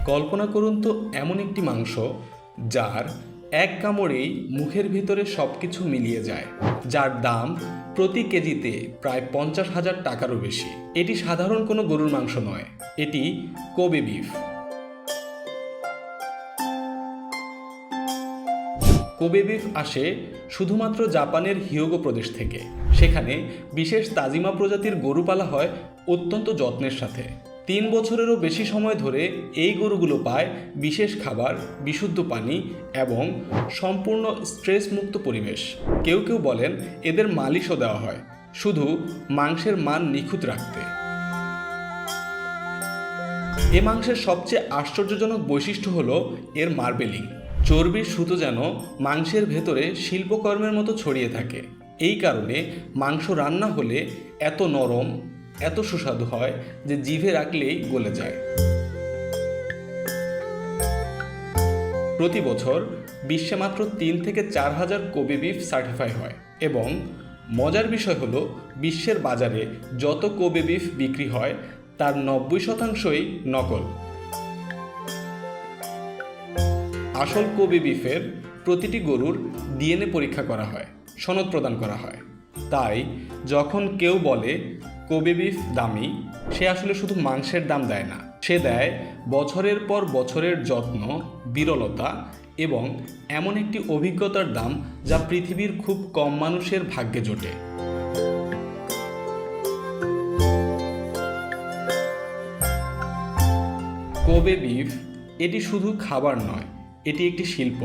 কল্পনা করুন তো এমন একটি মাংস যার এক কামড়েই মুখের ভিতরে সব কিছু মিলিয়ে যায়, যার দাম প্রতি কেজিতে প্রায় 50,000 টাকারও বেশি। এটি সাধারণ কোনো গরুর মাংস নয়, এটি কোবে বিফ। কোবে বিফ আসে শুধুমাত্র জাপানের হিয়োগো প্রদেশ থেকে। সেখানে বিশেষ তাজিমা প্রজাতির গরু পালা হয় অত্যন্ত যত্নের সাথে। 3 বছরেরও বেশি সময় ধরে এই গরুগুলো পায় বিশেষ খাবার, বিশুদ্ধ পানি এবং সম্পূর্ণ স্ট্রেস মুক্ত পরিবেশ। কেউ কেউ বলেন এদের মালিশও দেওয়া হয় শুধু মাংসের মান নিখুঁত রাখতে। এ মাংসের সবচেয়ে আশ্চর্যজনক বৈশিষ্ট্য হলো এর মার্বেলিং। চর্বির সুতো যেন মাংসের ভেতরে শিল্পকর্মের মতো ছড়িয়ে থাকে। এই কারণে মাংস রান্না হলে এত নরম, এত সুস্বাদু হয় যে জিভে রাখলেই গলে যায়। প্রতি বছর বিশ্বে মাত্র 3 থেকে 4 হাজার কোবে বিফ সার্টিফাই হয় এবং মজার বিষয় হলো বিশ্বের বাজারে যত কোবে বিফ বিক্রি হয় তার 90%ই নকল। আসল কোবে বিফের প্রতিটি গরুর ডিএনএ পরীক্ষা করা হয়, সনদ প্রদান করা হয়। তাই যখন কেউ বলে কোবে বিফ দামি, সে আসলে শুধু মাংসের দাম দেয় না, সে দেয় বছরের পর বছরের যত্ন, বিরলতা এবং এমন একটি অভিজ্ঞতার দাম যা পৃথিবীর খুব কম মানুষের ভাগ্যে জোটে। কোবে বিফ এটি শুধু খাবার নয়, এটি একটি শিল্প।